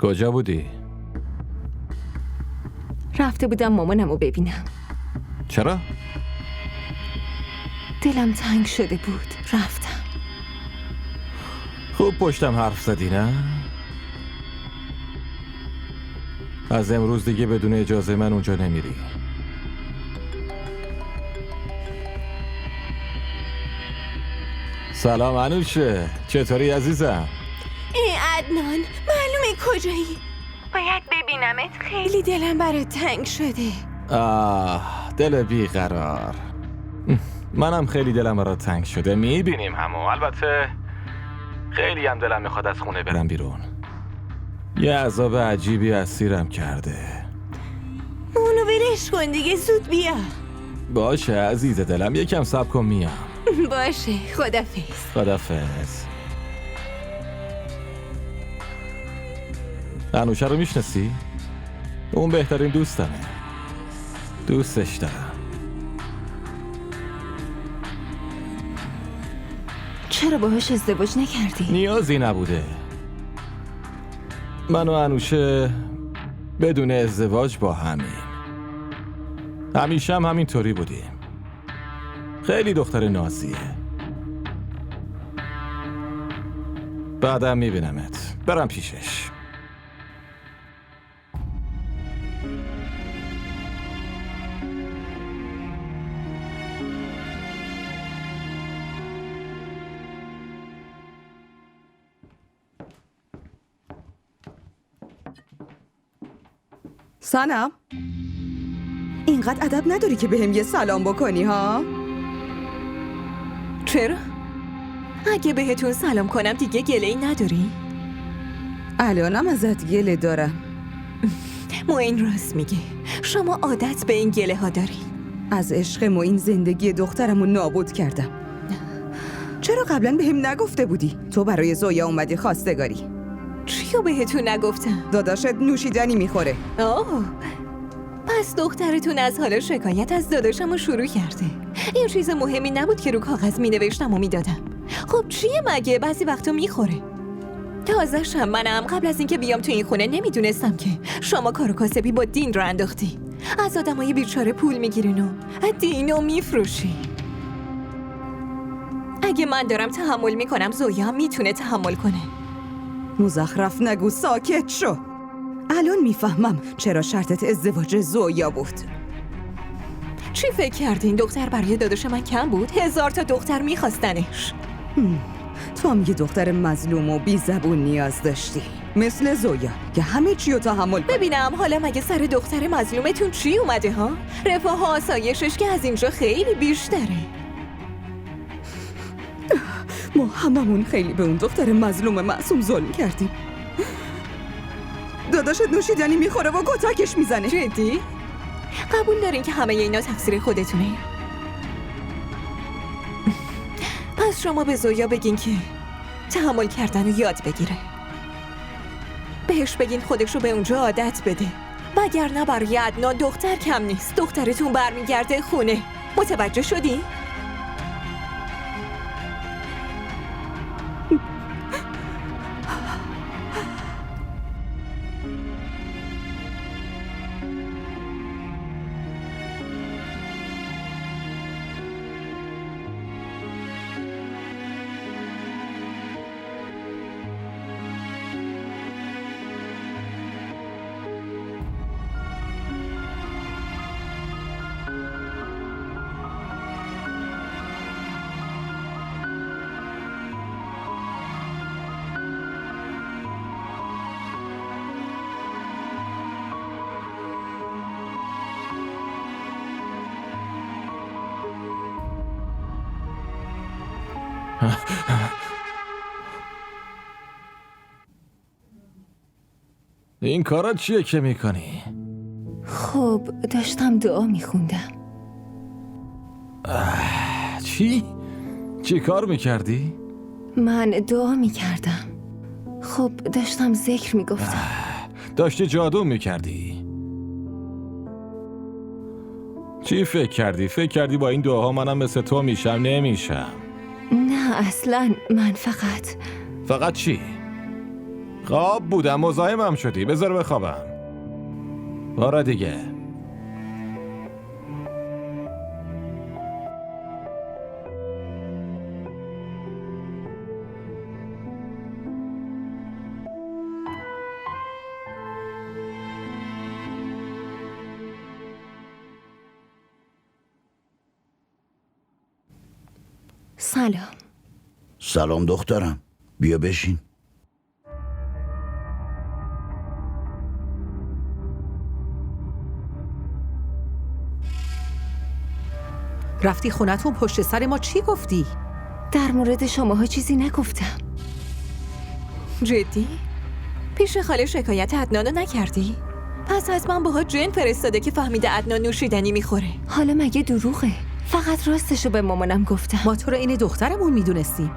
کجا بودی؟ رفته بودم مامانم رو ببینم. چرا؟ دلم تنگ شده بود. رفتم. خوب پشتم حرف زدی نه؟ از امروز دیگه بدون اجازه من اونجا نمیری. سلام انوشه، چطوری عزیزم؟ ای عدنان، معلومه کجایی؟ باید ببینمت. خیلی دلم برات تنگ شده. دل بیقرار. منم خیلی دلم برات تنگ شده. میبینیم همو. البته خیلی هم دلم میخواد از خونه برم بیرون. یه عذاب عجیبی اسیرم کرده. اونو ولش کن دیگه، زود بیا. باشه عزیز دلم، یکم صبر کن میام. باشه، خدافظ. خدافظ. انوشه رو میشناسی؟ اون بهترین دوستمه. دوستش دارم. چرا باهاش ازدواج نکردی؟ نیازی نبوده. من و انوشه بدون ازدواج با همیم. همیشه هم همینطوری بودیم. خیلی دختر نازیه. بعدم میبینمت. برم پیشش. سلام. اینقدر ادب نداری که بهم یه سلام بکنی ها؟ چرا؟ اگه بهتون سلام کنم دیگه گله‌ای نداری؟ الانم ازت گله دارم. معین راست میگه. شما عادت به این گله ها دارین. از عشق معین زندگی دخترمو نابود کردم. چرا قبلا بهم نگفته بودی؟ تو برای زویا اومدی خواستگاری. چیو بهتون نگفتم؟ داداشت نوشیدنی میخوره. اوه، پس دخترتون از حالا شکایت از داداشم رو شروع کرده. این چیز مهمی نبود که رو کاغذ می نوشتم و می دادم. خب چیه مگه؟ بعضی وقتا میخوره. تازه شم منم قبل از اینکه بیام تو این خونه نمیدونستم که شما کار و کاسبی با دین رو انداختی. از آدمای بیچاره پول میگیرین و دینو میفروشی. اگه من دارم تحمل میکنم زویا هم میتونه تحمل کنه. مزخرف نگو، ساکت شو. الان میفهمم چرا شرطت ازدواج زویا بود. چی فکر کردین؟ دختر برای داداش من کم بود؟ 1000 تا دختر میخواستنش. تو هم یه دختر مظلوم و بی زبون نیاز داشتی، مثل زویا که همه چی رو تحمل کنه. ببینم حالا مگه سر دختر مظلومتون چی اومده ها؟ رفاه و آسایشش که از اینجا خیلی بیشتره. ما هممون خیلی به اون دختر مظلوم معصوم ظلم کردیم. داداشت نوشیدنی میخوره و کتکش میزنه. جدی؟ قبول دارین که همه اینا تقصیر خودتونه؟ پس شما به زویا بگین که تحمل کردن رو یاد بگیره. بهش بگین خودش رو به اونجا عادت بده. وگرنه برای عدنان دختر کم نیست. دخترتون برمیگرده خونه. متوجه شدی؟ این کارا چیه که میکنی؟ خب داشتم دعا میخوندم. چی کار میکردی؟ من دعا میکردم. خب داشتم ذکر میگفتم. داشتی جادو میکردی؟ چی فکر کردی؟ فکر کردی با این دعاها منم مثل تو میشم؟ نمیشم. نه اصلا من فقط چی؟ خواب بودم، مزاحمم شدی. بذار بخوابم. بارا دیگه. سلام. سلام دخترم، بیا بشین. رفتی خونتون پشت سر ما چی گفتی؟ در مورد شماها چیزی نگفتم. جدی؟ پیش خاله شکایت عدنانو نکردی؟ پس حتما باها جن فرستاده که فهمیده عدنان نوشیدنی میخوره. حالا مگه دروغه؟ فقط راستشو به مامانم گفتم. ما تو رو این دخترمون میدونستیم.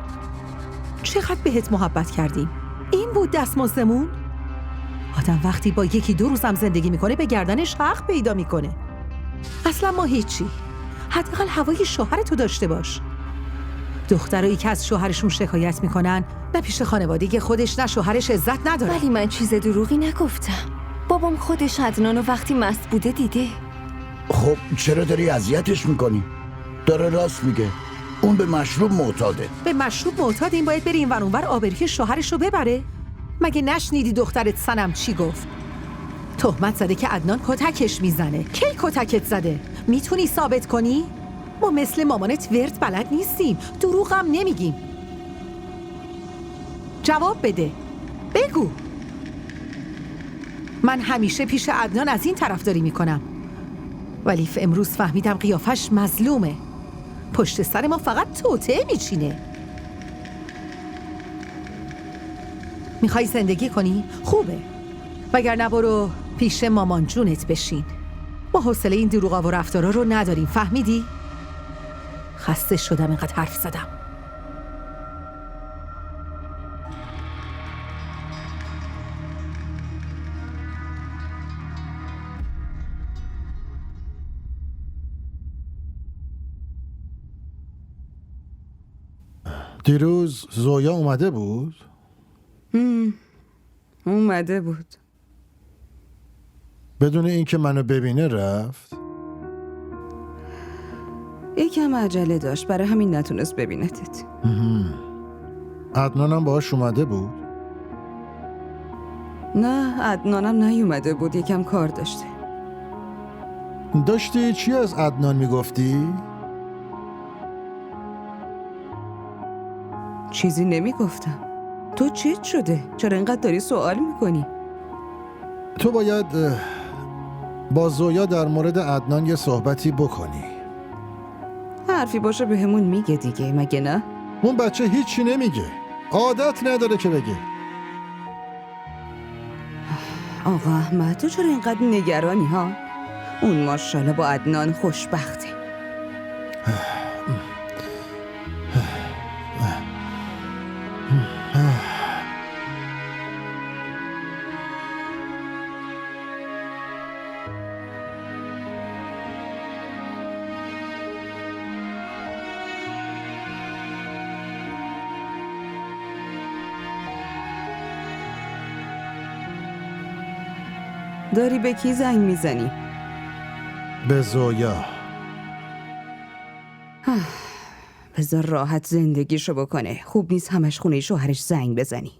چقدر بهت محبت کردیم. این بود دستمزدمون؟ آدم وقتی با یکی 2 روز هم زندگی میکنه به گردنش حق پیدا میکنه. اصلا ما هیچی. حداقل هوای شوهرتو داشته باش. دخترایی که از شوهرشون شکایت میکنن نه پیش خانواده خودش نه شوهرش عزت نداره. ولی من چیز دروغی نگفتم. بابام خودش عدنانو وقتی مست بوده دیده. خب چرا داری اذیتش میکنی؟ داره راست میگه. اون به مشروب معتاده. به مشروب معتاد این باید بری این ور اونور آبروی شوهرش رو ببره؟ مگه نشنیدی دخترت سنم چی گفت؟ تهمت زده که عدنان کتکش میزنه. کی کتکت زده؟ میتونی ثابت کنی؟ ما مثل مامانت ورد بلد نیستیم. دروغ هم نمیگیم. جواب بده. بگو. من همیشه پیش عدنان از این طرفداری میکنم، ولی امروز فهمیدم قیافش مظلومه. پشت سر ما فقط توطئه میچینه. میخوای زندگی کنی؟ خوبه، وگرنه برو پیش مامان جونت بشین. ما حوصله این دروغا و رفتارا رو نداریم، فهمیدی؟ خسته شدم اینقدر حرف زدم. دیروز زویا اومده بود؟ اومده بود. بدون اینکه منو ببینه رفت؟ یکم عجله داشت، برای همین نتونست ببینتت. عدنانم باهاش اومده بود؟ نه، عدنانم نیومده بود، یکم کار داشته. داشتی چی از عدنان میگفتی؟ چیزی نمیگفتم. تو چیت شده؟ چرا اینقدر داری سوال میکنی؟ تو باید با زویا در مورد عدنان یه صحبتی بکنی. حرفی باشه به همون میگه دیگه، مگه نه؟ اون بچه هیچی نمیگه، عادت نداره که بگه. آقا احمد، تو چرا اینقدر نگرانی ها؟ اون ماشاءالله با عدنان خوشبخته. داری به کی زنگ میزنی؟ به زویا. بذار راحت زندگیشو بکنه. خوب نیست همش خونه شوهرش زنگ بزنی.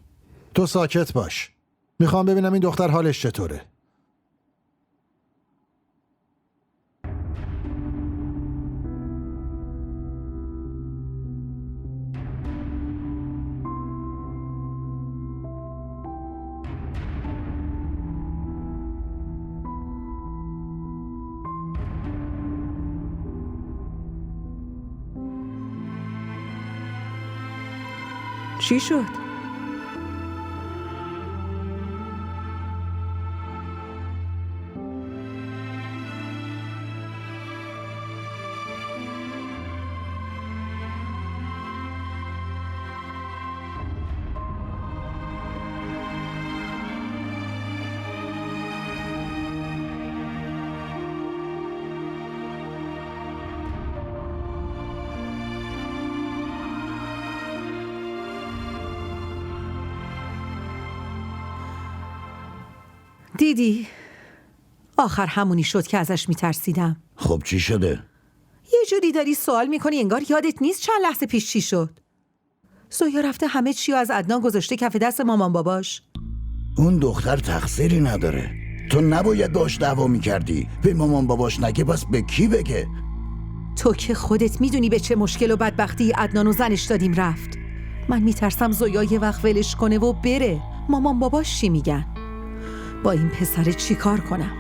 تو ساکت باش. میخوام ببینم این دختر حالش چطوره. چی شد؟ دیدی؟ آخر همونی شد که ازش میترسیدم. خب چی شده؟ یه جوری داری سوال میکنی انگار یادت نیست چند لحظه پیش چی شد. زویا رفته همه چی رو از عدنان گذاشته کف دست مامان باباش. اون دختر تقصیری نداره. تو نباید باش دعوا میکردی. به مامان باباش نگه پس به کی بگه؟ تو که خودت میدونی به چه مشکل و بدبختی عدنان و زنش دادیم رفت. من میترسم زویا یه وقت ولش کنه و بره. مامان باباش چی میگن؟ با این پسر چی کار کنم؟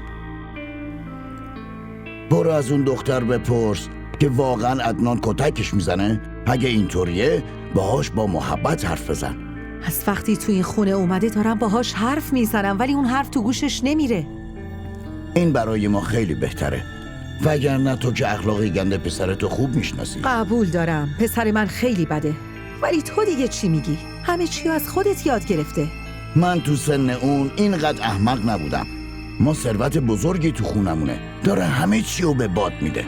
برو از اون دختر بپرس که واقعا عدنان کتکش میزنه. اگه اینطوریه باهاش با محبت حرف بزن. از وقتی تو این خونه اومده دارم باهاش حرف میزنم ولی اون حرف تو گوشش نمیره. این برای ما خیلی بهتره، وگرنه تو که اخلاقی گنده پسرتو خوب میشناسی. قبول دارم پسر من خیلی بده، ولی تو دیگه چی میگی؟ همه چی از خودت یاد گرفته. من تو سن اون اینقدر احمق نبودم. ما ثروت بزرگی تو خونمونه، داره همه چی رو به باد میده.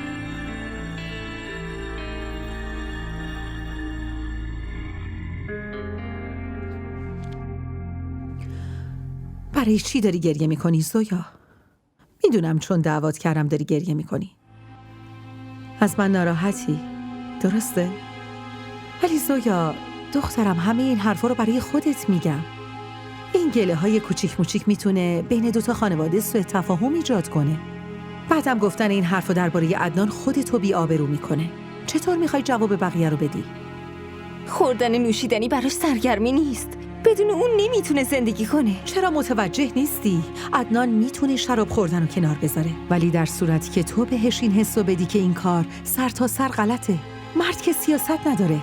برای چی داری گریه میکنی زویا؟ میدونم چون دعوت کردم داری گریه میکنی. از من ناراحتی، درسته؟ ولی زویا دخترم همه این حرفا رو برای خودت میگم. این گله های کوچیک موچیک میتونه بین دوتا خانواده سوء تفاهم ایجاد کنه. بعدم گفتن این حرفا درباره عدنان خودتو بی آبرو میکنه. چطور میخوای جواب بقیه رو بدی؟ خوردن نوشیدنی براش سرگرمی نیست. بدون اون نمیتونه زندگی کنه. چرا متوجه نیستی؟ عدنان میتونه شراب خوردن رو کنار بذاره، ولی در صورتی که تو بهش این حسو بدی که این کار سر تا سر غلطه. مرد که سیاست نداره.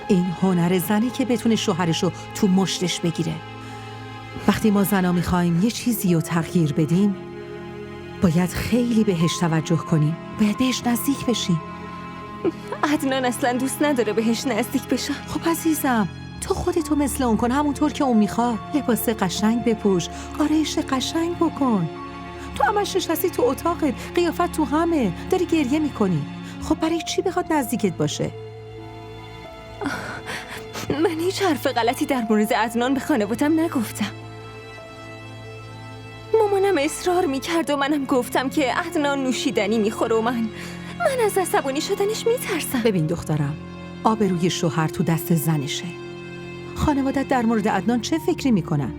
این هنر زنی که بتونه شوهرشو تو مشتش بگیره. وقتی ما زنا میخوایم یه چیزی رو تغییر بدیم باید خیلی بهش توجه کنیم. باید بهش نزدیک بشیم. عدنان اصلا دوست نداره بهش نزدیک بشم. خب عزیزم تو خودتو مثل اون کن، همونطور که اون میخواد. لباس قشنگ بپوش، آرایش قشنگ بکن. تو همش نشستی تو اتاقت، قیافت تو همه، داری گریه میکنی. خب برای چی بخواد نزدیکت باشه؟ من هیچ حرف غلطی در مورد عدنان به خانوادم نگفتم. مامانم اصرار میکرد و منم گفتم که عدنان نوشیدنی میخوره و من از عصبانی شدنش میترسم. ببین دخترم، آبروی شوهر تو دست زنشه. خانوادت در مورد عدنان چه فکری میکنن؟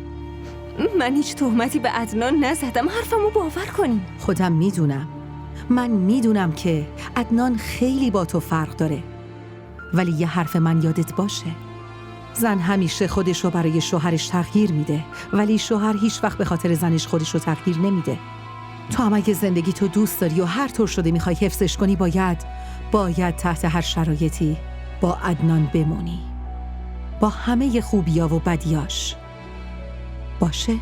من هیچ تهمتی به عدنان نزدم. حرفمو باور کنین. خودم میدونم. من میدونم که عدنان خیلی با تو فرق داره، ولی یه حرف من یادت باشه. زن همیشه خودشو برای شوهرش تغییر میده، ولی شوهر هیچ وقت به خاطر زنش خودشو تغییر نمیده. تو هم اگه زندگی تو دوست داری و هر طور شده میخوای حفظش کنی باید تحت هر شرایطی با عدنان بمونی، با همه خوبیا و بدیاش. باشه؟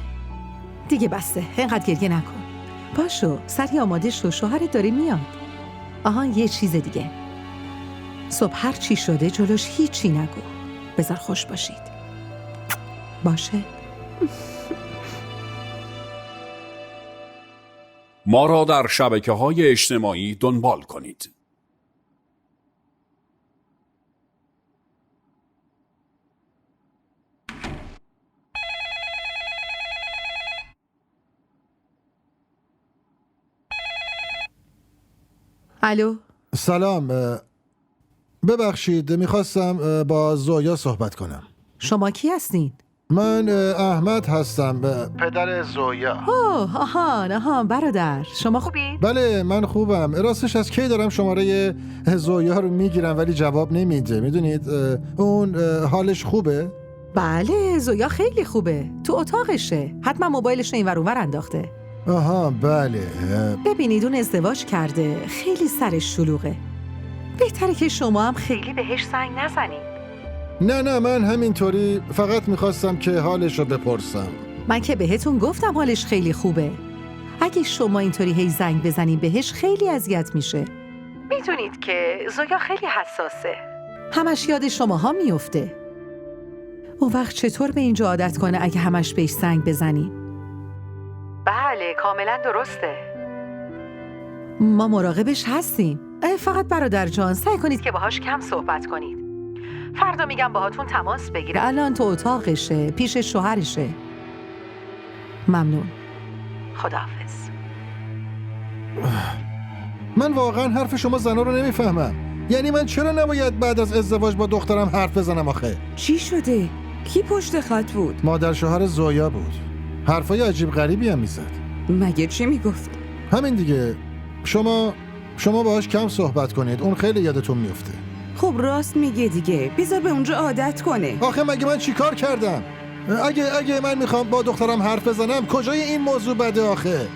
دیگه بسته، اینقدر گریه نکن. باشو، سری آماده شو، شوهرت داره میاد. آهان یه چیز دیگه، صبح هر چی شده جلوش هیچی نگو. بذار خوش باشید. باشه؟ ما را در شبکه‌های اجتماعی دنبال کنید. الو؟ سلام، ببخشید میخواستم با زویا صحبت کنم. شما کی هستین؟ من احمد هستم، پدر زویا. آهان برادر، شما خوبی؟ بله من خوبم. راستش از کی دارم شماره زویا رو میگیرم ولی جواب نمیده. میدونید اون حالش خوبه؟ بله زویا خیلی خوبه، تو اتاقشه. حتما موبایلش این ور اون ور انداخته. آها بله. ببینید اون ازدواج کرده، خیلی سرش شلوغه. بهتره که شما هم خیلی بهش زنگ نزنید. نه من همینطوری فقط میخواستم که حالش رو بپرسم. من که بهتون گفتم حالش خیلی خوبه. اگه شما اینطوری هی زنگ بزنید بهش خیلی اذیت میشه. میدونید که زویا خیلی حساسه، همش یاد شماها میفته. اون وقت چطور به اینجا عادت کنه اگه همش بهش زنگ بزنید؟ بله کاملا درسته. ما مراقبش هستیم. فقط برادر جان سعی کنید که باهاش کم صحبت کنید. فردا میگم باهاتون تماس بگیره. الان تو اتاقشه، پیش شوهرشه. ممنون. خداحافظ. من واقعا حرف شما زنا رو نمیفهمم. یعنی من چرا نباید بعد از ازدواج با دخترم حرف بزنم آخه؟ چی شده؟ کی پشت خط بود؟ مادر شوهر زویا بود. حرفای عجیب غریبی هم میزد. مگه چی میگفت؟ همین دیگه. شما باهاش کم صحبت کنید. اون خیلی یادتون میفته. خب راست میگه دیگه. بذار به اونجا عادت کنه. آخه مگه من چیکار کردم؟ اگه من میخوام با دخترم حرف بزنم کجای این موضوع بده آخه؟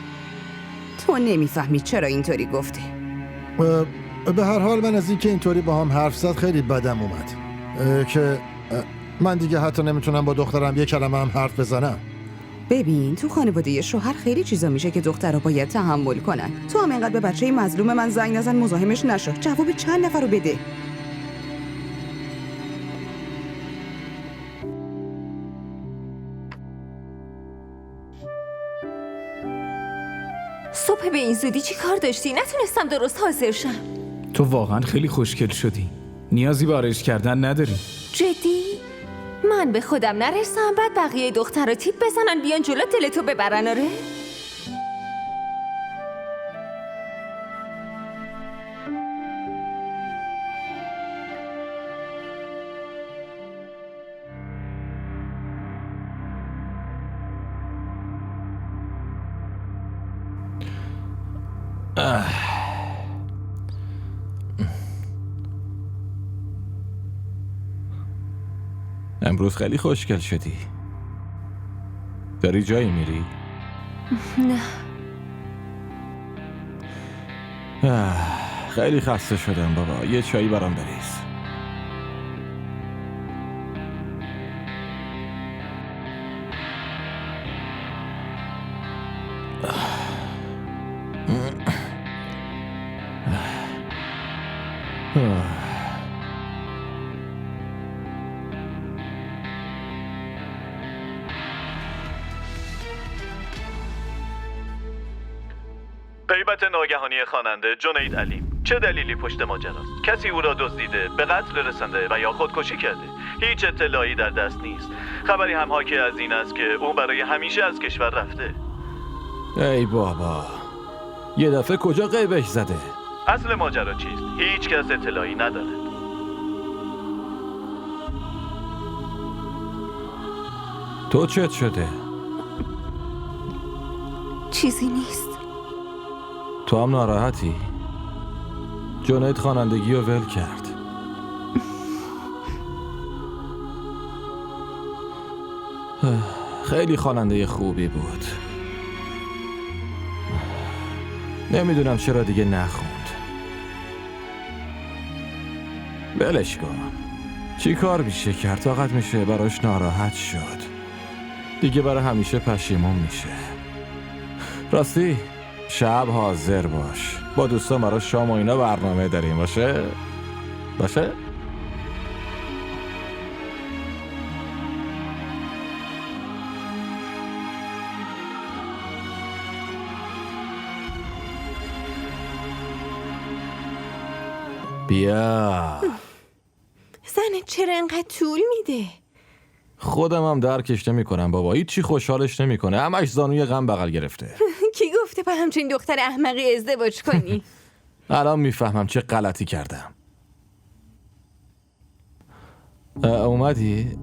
تو نمیفهمی چرا اینطوری گفته. به هر حال من از اینکه اینطوری با هم حرف زد خیلی بدم اومد. که من دیگه حتی نمیتونم با دخترم 1 کلمه هم حرف بزنم. ببین تو خانواده شوهر خیلی چیزا میشه که دخترها باید تحمل کنن. تو هم اینقدر به بچه مظلوم من زنگ نزن، مزاحمش نشو. جواب چند نفر رو بده. صبح به این زودی چی کار داشتی؟ نتونستم درست حاضر شم. تو واقعا خیلی خوشگل شدی. نیازی به آرایش کردن نداری. جدی؟ من به خودم نرسم بعد بقیه دخترها تیپ بزنن بیان جلو دلتو ببرن آره؟ امروز خیلی خوشگل شدی. داری جایی میری؟ نه. خیلی خسته شدم بابا. یه چایی برام بریز. غیبت ناگهانی خواننده جنید علیم. چه دلیلی پشت ماجراست؟ کسی او را دزدیده، به قتل رسانده و یا خودکشی کرده. هیچ اطلاعی در دست نیست. خبری هم حاکی از این است که او برای همیشه از کشور رفته. ای بابا، یه دفعه کجا غیبش زده؟ اصل ماجرا چیست؟ هیچ کس اطلاعی ندارد. تو چت شده؟ چیزی نیست. تو هم ناراحتی؟ جنید خوانندگی رو ول کرد. خیلی خواننده خوبی بود. نمیدونم چرا دیگه نخوند. ولش کن. چی کار میشه کرد؟ طاقت میشه براش ناراحت شد. دیگه برای همیشه پشیمون میشه. راستی شب حاضر باش. با دوستان برای شام و اینا برنامه داریم. باشه؟ بیا. زنت چرا انقدر طول میده؟ خودم هم درکش نمی کنم بابا. هیچی خوشحالش نمیکنه. همش زانوی غم بغل گرفته. کی گفته با همچین دختر احمقی ازدواج کنی؟ الان میفهمم چه غلطی کردم. اومدی؟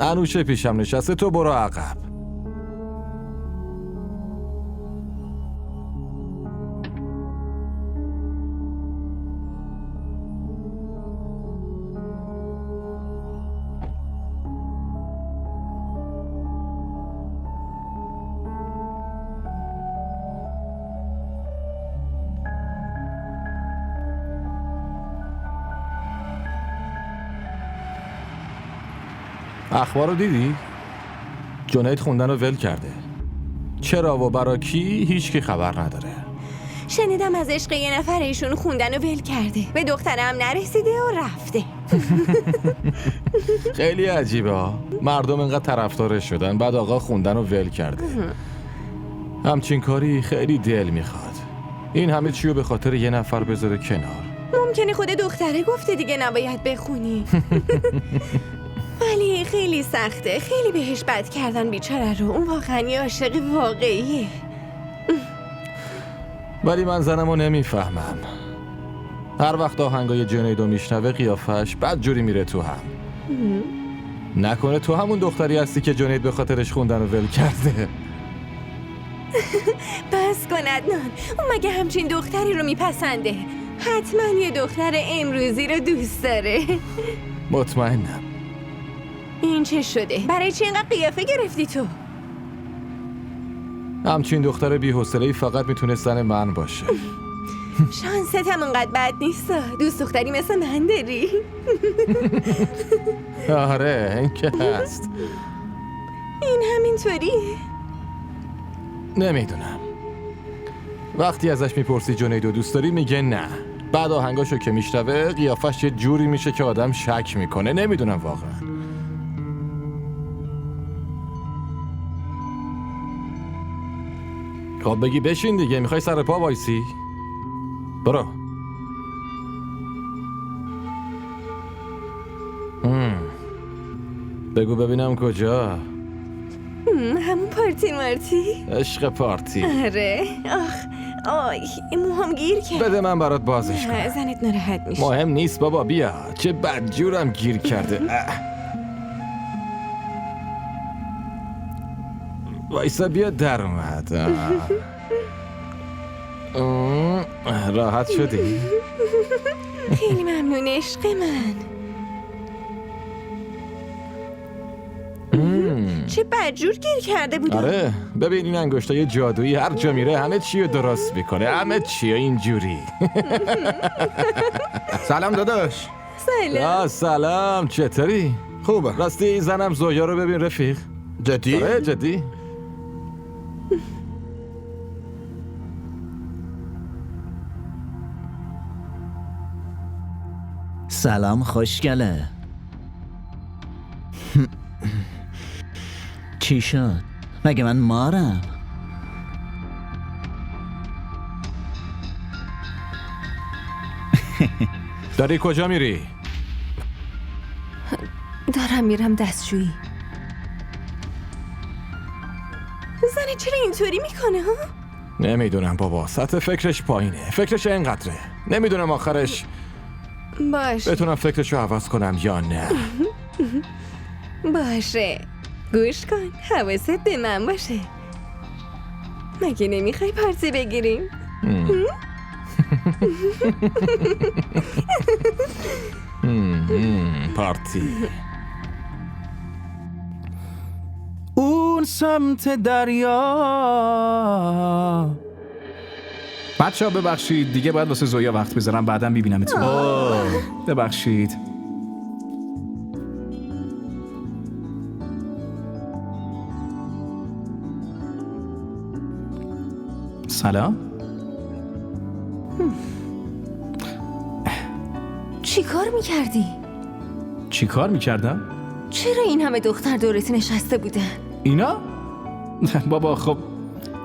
انوشه پیشم نشسته. تو برو عقب. اخبار رو دیدی؟ جنید خوندن رو ول کرده. چرا و برا کی هیچ کی خبر نداره. شنیدم از عشق یه نفر ایشون خوندن رو ول کرده. به دخترم نرسیده و رفته. خیلی عجیبه ها. مردم اینقدر طرفدارش شدن بعد آقا خوندن رو ول کرده. همچین کاری خیلی دل میخواد. این همه چیو به خاطر یه نفر بذاره کنار. ممکنه خود دختره گفته دیگه نباید بخونی. ولی خیلی سخته. خیلی بهش بد کردن بیچاره رو. اون واقعا یه عاشق واقعیه. ولی من زنمو نمیفهمم. هر وقت آهنگای جنیدو میشنوه قیافش بد جوری میره تو هم. نکنه تو همون دختری هستی که جنید به خاطرش خوندن و ول کرده؟ بس کن عدنان، اون مگه همچین دختری رو میپسنده؟ حتما یه دختر امروزی رو دوست داره. مطمئنم. این چه شده؟ برای چی اینقدر قیافه گرفتی تو؟ همچین دختر بی‌حوصله‌ای فقط میتونه زن من باشه. شانست هم اونقدر بد نیست. دوست دختری مثل من داری؟ آره این که هست. این همینطوریه؟ نمیدونم. وقتی ازش میپرسی جنیدو دوست داری میگه نه. بعد آهنگاشو که میشنوه قیافش یه جوری میشه که آدم شک میکنه. نمیدونم واقعا. خب بگی بشین دیگه. میخوای سر پا وایسی؟ برو. بگو ببینم کجا؟ همون پارتی مارتی؟ عشق پارتی. آره. آی موهام گیر کرد. بده من برات بازش کنم. زنت ناراحت میشه. مهم نیست بابا، بیا. چه بدجورم گیر کرده. وایسا بیا در اومد. راحت شدی؟ خیلی ممنون عشق من. چه بدجور گیر کرده بودم. آره ببین این انگشتای جادویی هر جا میره همه چی رو درست میکنه. همه چی اینجوری. سلام داداش. سلام. سلام چطوری؟ خوبه. راستی زنم زویا رو ببین رفیق. جدی؟ آره جدی. سلام خوشگله. چی شد؟ مگه من مارم؟ داری کجا میری؟ دارم میرم دستشویی. زنه چرا اینطوری میکنه ها؟ نمیدونم بابا، سطح فکرش پایینه. فکرش اینقدره. نمیدونم آخرش باش. بتونم فکرشو عوض کنم یا نه. باشه گوش کن، حواست به من باشه. مگه نمیخوای پارتی بگیریم؟ پارتی. اون سمت دریا. بچه‌ها ببخشید دیگه باید واسه زویا وقت بذارم، بعدم میبینمتون. ببخشید. سلام. چی کار میکردی؟ چی کار میکردم؟ چرا این همه دختر دورت نشسته بودن؟ اینا؟ بابا خب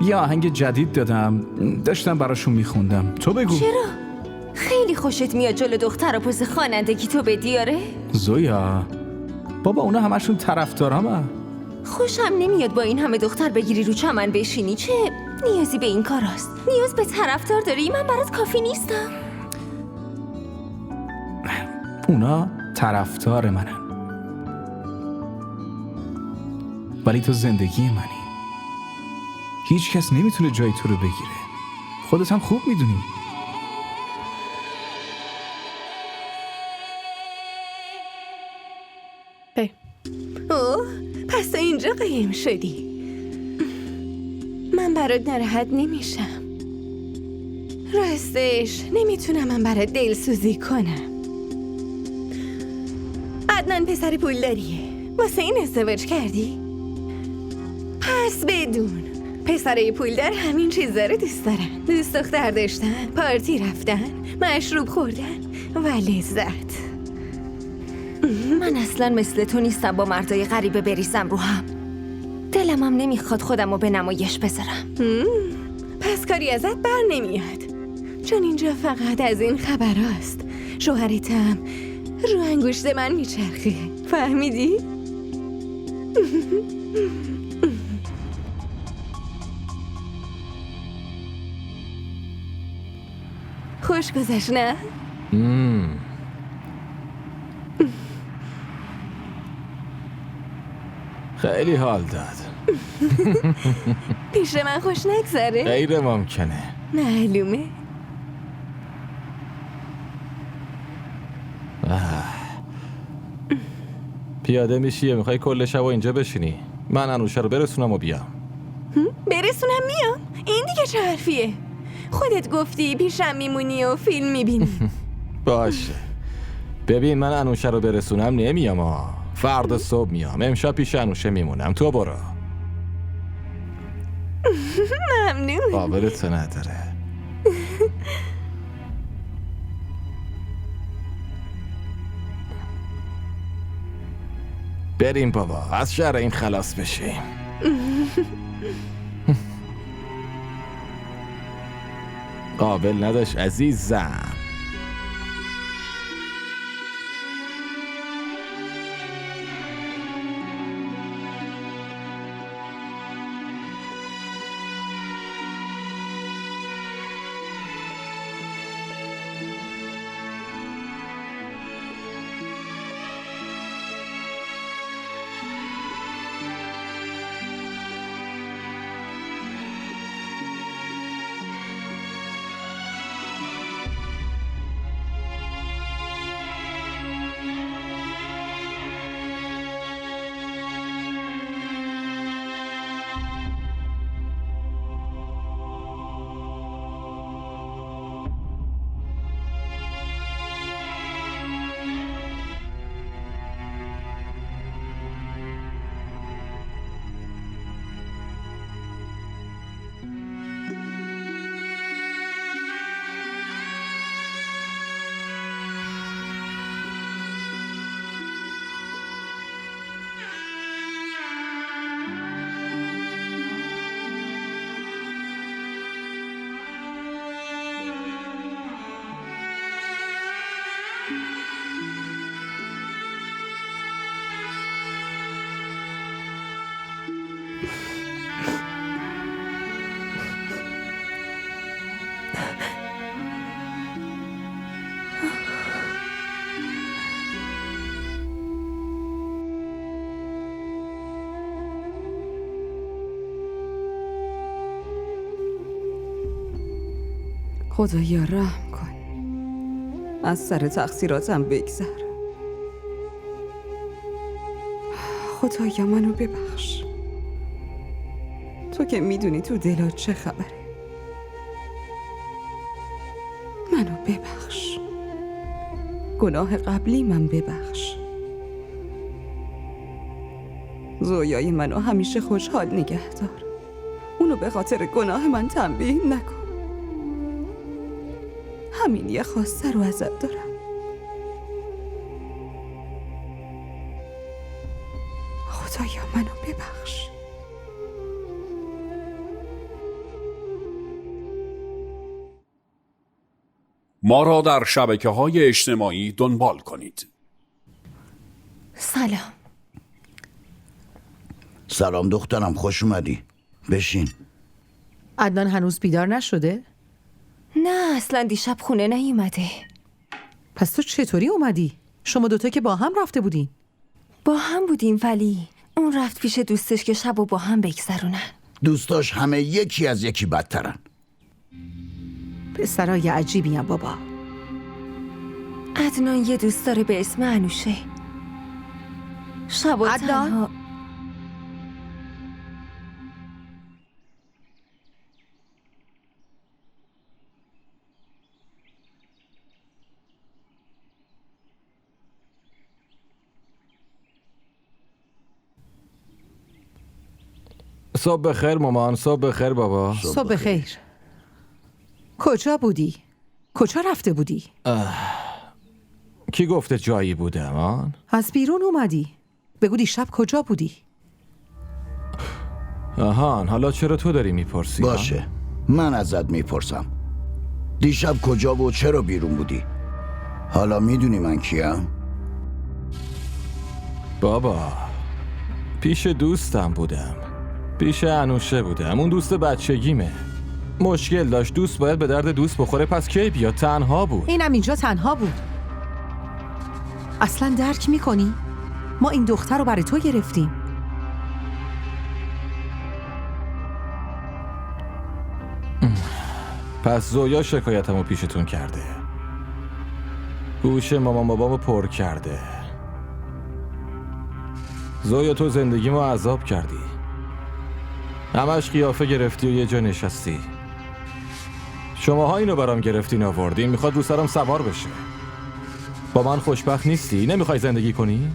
یه آهنگ جدید دادم، داشتم براشون میخوندم. تو بگو. چرا؟ خیلی خوشت میاد جلو دختر پوز خوانندگی تو بدی آره؟ زویا بابا اونا همشون طرفدارامه. خوشم نمیاد با این همه دختر بگیری رو چمن بشینی. چه نیازی به این کار است؟ نیاز به طرفدار داری؟ من برات کافی نیستم. اونا طرفدار منن ولی تو زندگی منی. هیچ کس نمیتونه جای تو رو بگیره. خودت هم خوب میدونی. اوه پس تو اینجا قایم شدی. من برات ناراحت نمیشم. راستش نمیتونم من برات دلسوزی کنم. عدنان پسر پولداریه. واسه این ازدواج کردی؟ پس بدون پسرای پولدار همین چیزا رو دوست دارن. دوست دختر داشتن، پارتی رفتن، مشروب خوردن و لذت. من اصلا مثل تو نیستم با مردای غریبه بریزم رو هم. دلم هم نمیخواد خودم رو به نمایش بذارم. پس کاری ازت بر نمیاد، چون اینجا فقط از این خبر هست. شوهرتم رو انگشت من میچرخه. فهمیدی؟ خوش گذشت نه؟ خیلی حال داد. پیش من خوش نگذره؟ غیر ممکنه. معلومه. پیاده میشی میخوای کل شب و اینجا بشینی؟ من انوشه رو برسونم و بیام. برسونم میام؟ این دیگه چه حرفیه؟ خودت گفتی پیشم میمونی و فیلم میبینی. باشه. ببین من انوشه رو برسونم نمیام ها. فردا صبح میام. امشب پیش انوشه میمونم. تو برو. ممنون. قابلت نداره. بریم بابا از شر این خلاص بشیم. قابل نداشت عزیزم. خدایا رحم کن، از سر تقصیراتم بگذر. خدایا منو ببخش، تو که میدونی تو دلات چه خبره. منو ببخش، گناه قبلی من ببخش. زویای منو همیشه خوشحال نگه دار، اونو به خاطر گناه من تنبیه نکن. همین یه خواسته رو ازت دارم. خدایا منو ببخش. ما را در شبکه‌های اجتماعی دنبال کنید. سلام. سلام دخترم، خوش اومدی. بشین. عدنان هنوز بیدار نشده؟ نه اصلا دیشب خونه نیومده. پس تو چطوری اومدی؟ شما دوتا که با هم رفته بودین. با هم بودیم ولی اون رفت پیش دوستش که شبو با هم بگذرونن. دوستاش همه یکی از یکی بدترن. پسرای عجیبی هم بابا. عدنان یه دوست داره به اسم انوشه. شبو تنها. صبح بخیر مامان. صبح بخیر بابا. صبح بخیر. کجا بودی؟ کجا رفته بودی؟ کی گفته جایی بوده امان؟ از بیرون اومدی. بگو دیشب کجا بودی؟ آهان حالا چرا تو داری میپرسی؟ باشه من ازت میپرسم. دیشب کجا و چرا بیرون بودی؟ حالا میدونی من کیم؟ بابا پیش دوستم بودم. پیش انوشه بودم. اون دوست بچگیمه. مشکل داشت. دوست باید به درد دوست بخوره، پس کی بیاد؟ تنها بود. اینم اینجا تنها بود. اصلا درک میکنی؟ ما این دختر رو برای تو گرفتیم. پس زویا شکایتمو پیشتون کرده، گوش مامان بابامو پر کرده. زویا تو زندگیمو عذاب کردی، همش قیافه گرفتی و یه جا نشستی. شماها اینو برام گرفتین آوردین، میخواد رو سرم سوار بشه. با من خوشبخت نیستی؟ نمیخوای زندگی کنی؟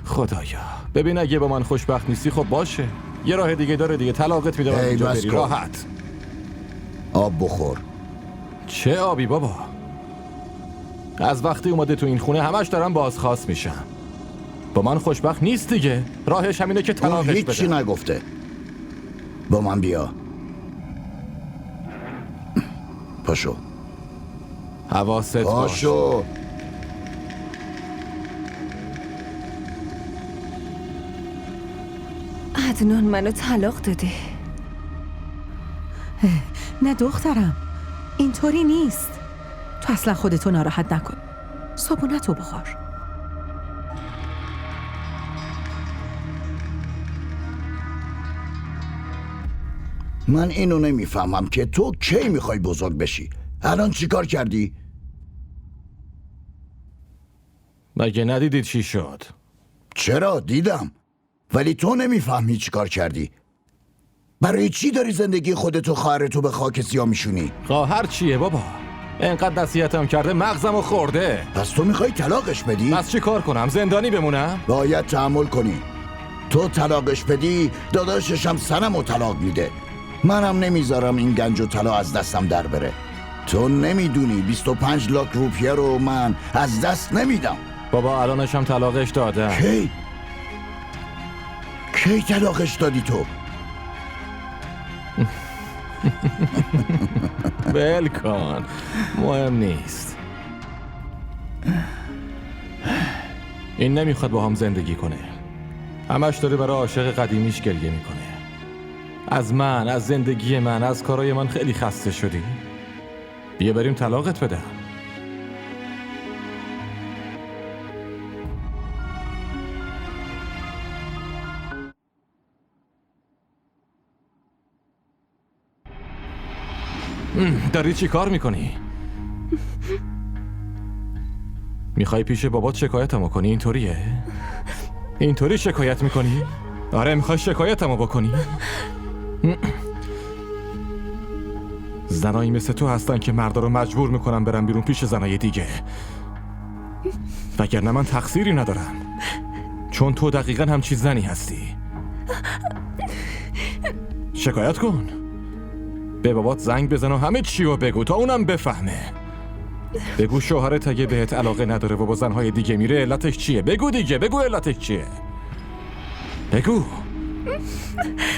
خدایا ببین، اگه با من خوشبخت نیستی خب باشه، یه راه دیگه داره دیگه، طلاقت میدم اینجا بری راحت. آب بخور. چه آبی بابا؟ از وقتی اومده تو این خونه همش دارم بازخواست میشم. با من خوشبخت نیست دیگه، راهش همینه که طلاقش بده. هیچی نگفته. با من بیا. پاشو. حواست باش. پاشو. عدنان منو طلاق داده. نه دخترم، اینطوری نیست. تو اصلا خودتو ناراحت نکن. صابونتو بخور. من اینو نمیفهمم که تو کی میخوای بزرگ بشی؟ الان چی کار کردی؟ مگه ندیدید چی شد؟ چرا دیدم، ولی تو نمیفهمی چی کار کردی. برای چی داری زندگی خودتو خواهرتو به خاک سیاه میشونی؟ خواهر چیه بابا؟ انقدر نصیحتم کرده مغزمو خورده. پس تو میخوای طلاقش بدی؟ پس چی کار کنم؟ زندانی بمونم؟ باید تحمل کنی. تو طلاقش بدی داداشش هم سنمو طلاق میده. منم نمیذارم این گنج و طلا از دستم در بره. تو نمیدونی 25 لاک روپیه رو من از دست نمیدم. بابا الانش هم طلاقش دادم. کی طلاقش دادی تو؟ ول کن، مهم نیست. این نمیخواد با هم زندگی کنه، همش داره برای عاشق قدیمیش گریه میکنه. از من، از زندگی من، از کارای من خیلی خسته شدی؟ بیا بریم طلاقت بدم. داری چی کار میکنی؟ میخوای پیش بابات شکایتمو کنی؟ اینطوریه؟ اینطوری شکایت میکنی؟ آره میخوای شکایتمو بکنی؟ زنایی مثل تو هستن که مردا رو مجبور میکنن برن بیرون پیش زنای دیگه، وگرنه من تقصیری ندارم، چون تو دقیقا همچین زنی هستی. شکایت کن، به بابات زنگ بزن و همه چی رو بگو تا اونم بفهمه. بگو شوهرت اگه بهت علاقه نداره و با زنهای دیگه میره علتش چیه. بگو دیگه، بگو علتش چیه. بگو.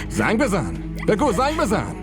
زنگ بزن. بگو زنگ بزن.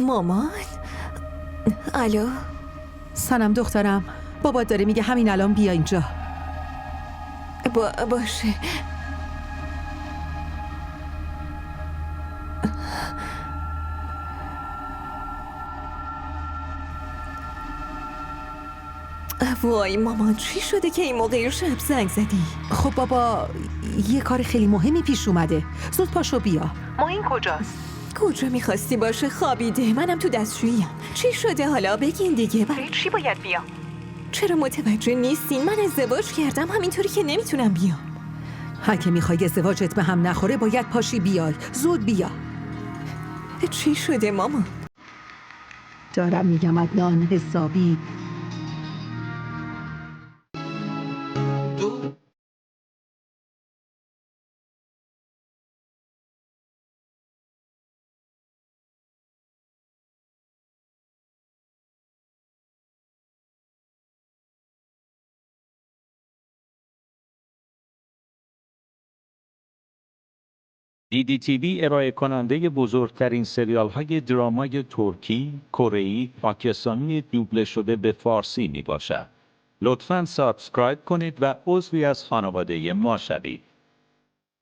مامان؟ الو؟ سنم دخترم، بابا داره میگه همین الان بیا اینجا. باشه. وای مامان، چی شده که این موقع شب زنگ زدی؟ خب بابا یه کار خیلی مهمی پیش اومده، زود پاشو بیا. ما این کجاست؟ کجا میخواستی باشه؟ خوابیده. منم تو دستشوییم. چی شده حالا؟ بگین دیگه. برای چی باید بیام؟ چرا متوجه نیستین؟ من ازدواج کردم، همینطوری که نمیتونم بیام. اگه میخوای ازدواجت به هم نخوره باید پاشی بیای. زود بیا. چی شده مامان؟ دارم میگم عدنان حسابی. DDTV ارائه کننده بزرگترین سریال های درامای ترکی، کره‌ای، پاکستانی دوبله شده به فارسی می باشد. لطفاً سابسکرایب کنید و عضوی از خانواده ما شوید.